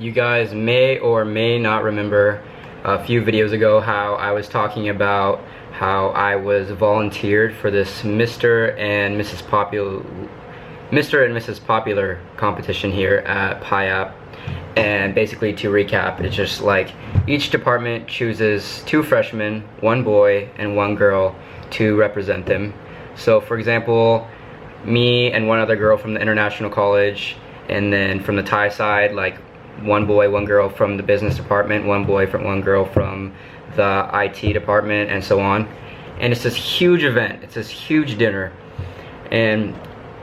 you guys may or may not remember a few videos ago how I was talking about how I was volunteered for this Mr. and Mrs. Popular competition here at PIAP. And basically, to recap, it's just like each department chooses 2 freshmen, 1 boy and 1 girl to represent them. So for example, me and 1 other girl from the international college, and then from the Thai side, like 1 boy, 1 girl from the business department, 1 boy from 1 girl from the IT department, and so on. And it's this huge event, it's this huge dinner, and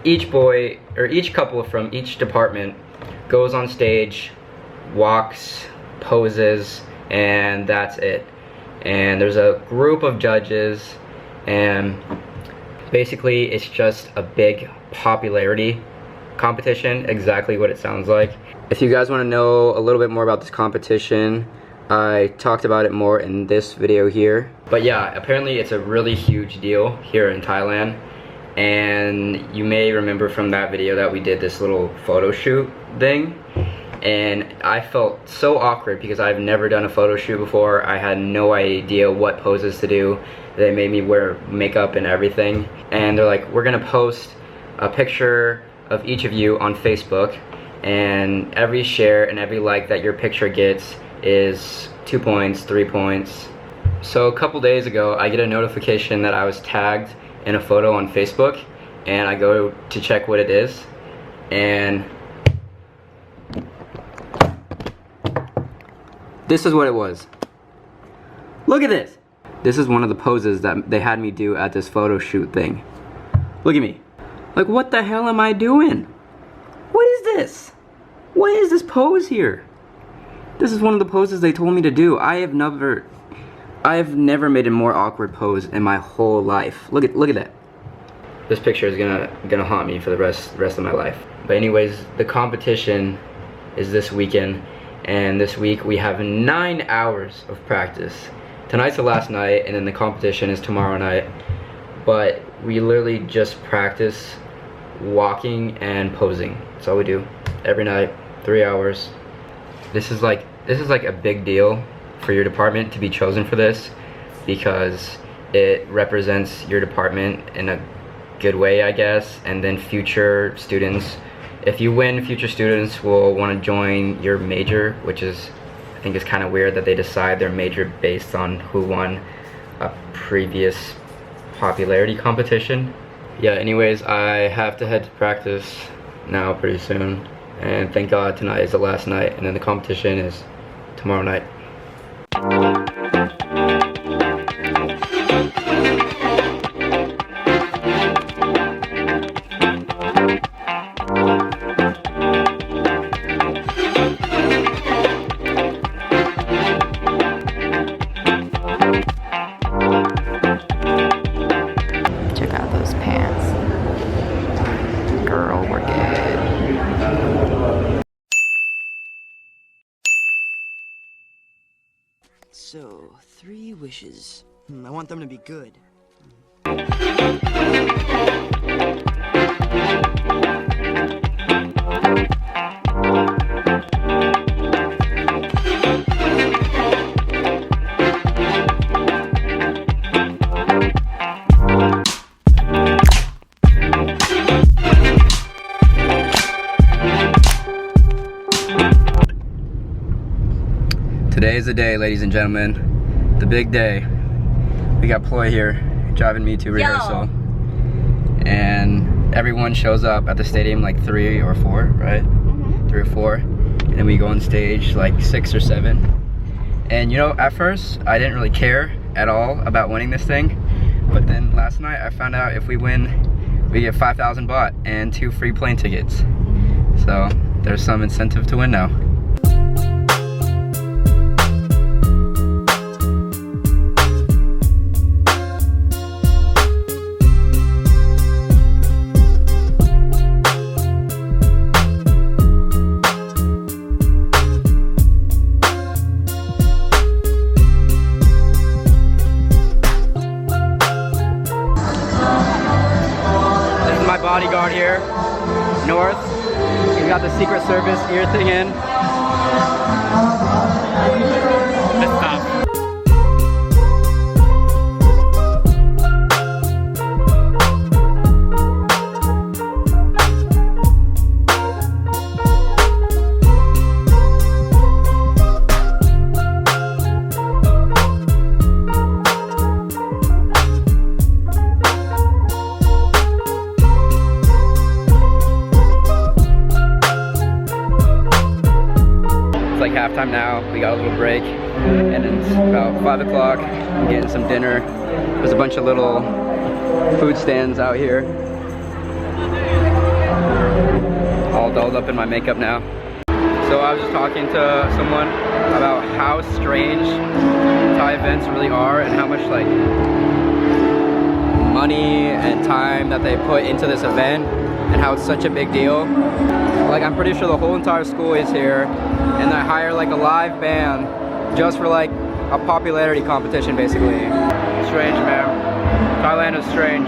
each boy or each couple from each department goes on stage, walks, poses, and that's it. And there's a group of judges, and basically it's just a big popularity competition, exactly what it sounds like. If you guys want to know a little bit more about this competition, I talked about it more in this video here. But yeah, apparently it's a really huge deal here in Thailand. And you may remember from that video that we did this little photo shoot thing. And I felt so awkward because I've never done a photo shoot before. I had no idea what poses to do. They made me wear makeup and everything. And they're like, we're gonna post a picture of each of you on Facebook, and every share and every like that your picture gets is 2 points, 3 points. So a couple days ago, I get a notification that I was tagged in a photo on Facebook, and I go to check what it is, and this is what it was. Look at this. This is one of the poses that they had me do at this photo shoot thing. Look at me. Like, what the hell am I doing? What is this? What is this pose here? This is one of the poses they told me to do. I have never made a more awkward pose in my whole life. Look at that. This picture is gonna haunt me for the rest of my life. But anyways, the competition is this weekend, and this week we have 9 hours of practice. Tonight's the last night, and then the competition is tomorrow night. But we literally just practice walking and posing. That's all we do every night, 3 hours. This is like a big deal for your department to be chosen for this, because it represents your department in a good way, I guess. And then future students, if you win, future students will want to join your major, which is, I think, is kind of weird that they decide their major based on who won a previous popularity competition. Yeah, anyways, I have to head to practice now pretty soon, and thank God tonight is the last night, and then the competition is tomorrow night. Check out those pants. Girl, we're good. So, 3 wishes. I want them to be good. Today is the day, ladies and gentlemen. The big day. We got Ploy here driving me to rehearsal. And everyone shows up at the stadium like 3 or 4, right? 3 or 4. And then we go on stage like 6 or 7. And you know, at first, I didn't really care at all about winning this thing. But then last night, I found out if we win, we get 5,000 baht and 2 free plane tickets. So there's some incentive to win now. Bodyguard here, North. He's got the Secret Service ear thing in. It's tough. It's like halftime now. We got a little break, and it's about 5 o'clock. I'm getting some dinner. There's a bunch of little food stands out here. All dolled up in my makeup now. So I was just talking to someone about how strange Thai events really are, and how much like money and time that they put into this event, and how it's such a big deal. Like, I'm pretty sure the whole entire school is here, and they hire like a live band just for like a popularity competition, basically. Strange, man. Thailand is strange.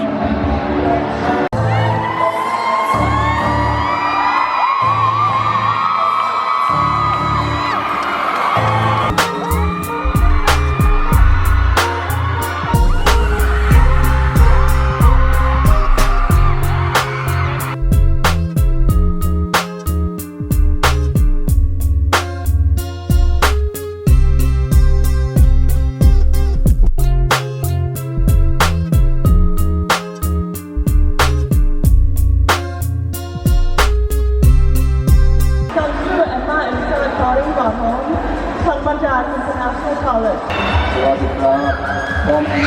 International College. สวัสดีครับผมเอง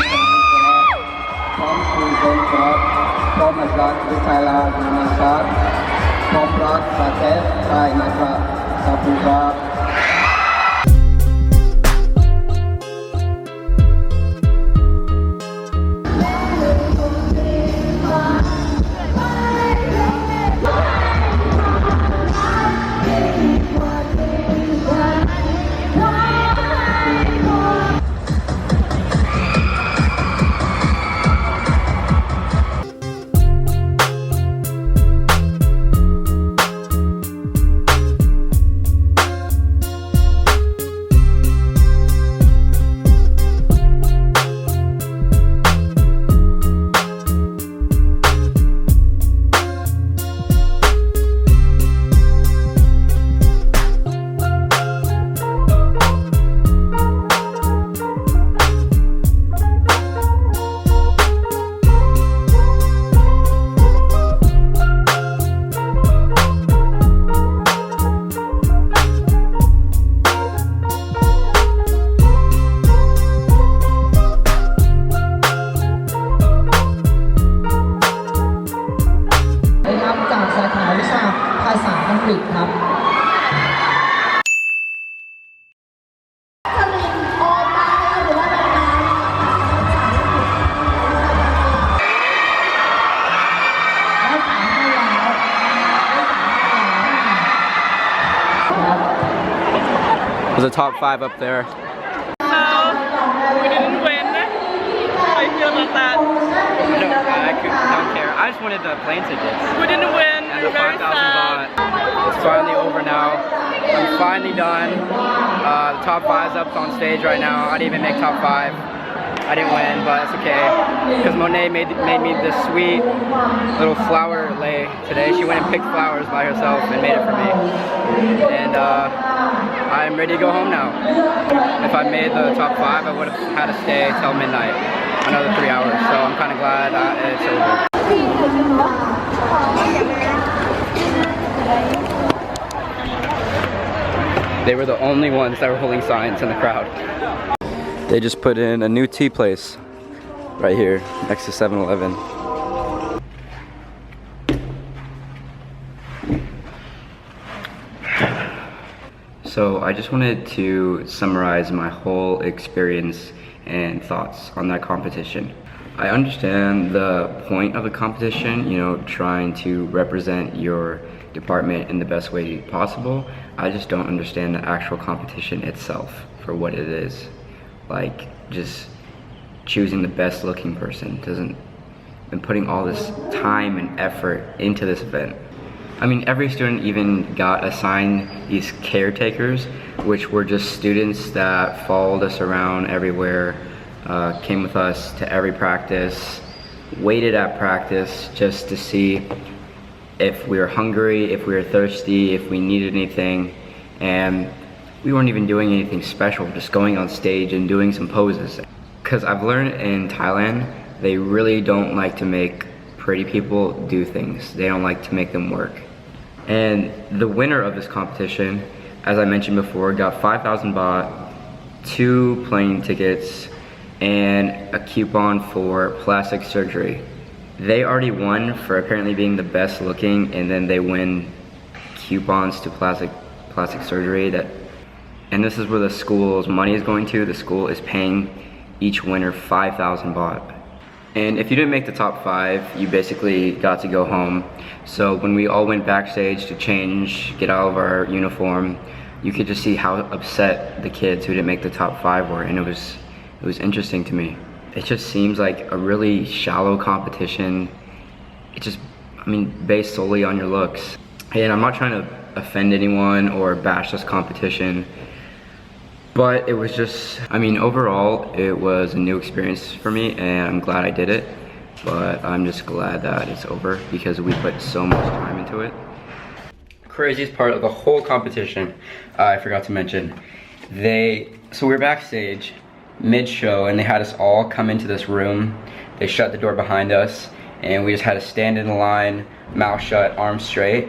ผมคุณเป็นครับผมมาจากวิทยาลัยนานาชาติผมรักประเทศไทยนะครับขอบคุณครับ There's a top 5 up there. We didn't win. How do you feel about that? I don't care. I just wanted the plane tickets. We didn't win. And We're the very 5,000 sad. baht. It's finally over now. I'm finally done. The top 5's up on stage right now. I didn't even make top 5. I didn't win, but it's okay. Because Monet made me this sweet little flower lei today. She went and picked flowers by herself and made it for me. And I'm ready to go home now. If I made the top 5, I would have had to stay till midnight. Another 3 hours. So I'm kind of glad it's over. They were the only ones that were holding signs in the crowd. They just put in a new tea place right here next to 7-Eleven. So I just wanted to summarize my whole experience and thoughts on that competition. I understand the point of the competition, you know, trying to represent your department in the best way possible. I just don't understand the actual competition itself for what it is. Like, just choosing the best looking person and putting all this time and effort into this event. I mean, every student even got assigned these caretakers, which were just students that followed us around everywhere, came with us to every practice, waited at practice just to see if we were hungry, if we were thirsty, if we needed anything. And we weren't even doing anything special, just going on stage and doing some poses. Because I've learned in Thailand, they really don't like to make pretty people do things. They don't like to make them work. And the winner of this competition, as I mentioned before, got 5,000 baht, 2 plane tickets, and a coupon for plastic surgery. They already won for apparently being the best looking, and then they win coupons to plastic surgery. And this is where the school's money is going to. The school is paying each winner 5,000 baht. And if you didn't make the top 5, you basically got to go home. So when we all went backstage to change, get out of our uniform, you could just see how upset the kids who didn't make the top 5 were, and it was interesting to me. It just seems like a really shallow competition. It just, I mean, based solely on your looks. And I'm not trying to offend anyone or bash this competition, but it was just, I mean, overall, it was a new experience for me, and I'm glad I did it. But I'm just glad that it's over because we put so much time into it. Craziest part of the whole competition, I forgot to mention. So we were backstage, mid-show, and they had us all come into this room. They shut the door behind us, and we just had to stand in the line, mouth shut, arms straight,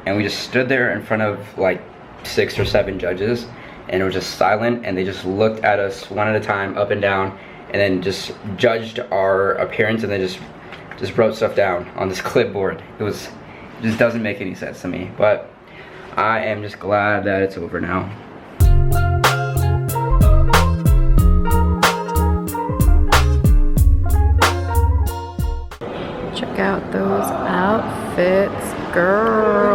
and we just stood there in front of like 6 or 7 judges, and it was just silent, and they just looked at us one at a time, up and down, and then just judged our appearance, and then just wrote stuff down on this clipboard. It just doesn't make any sense to me, but I am just glad that it's over now. Check out those outfits, girl.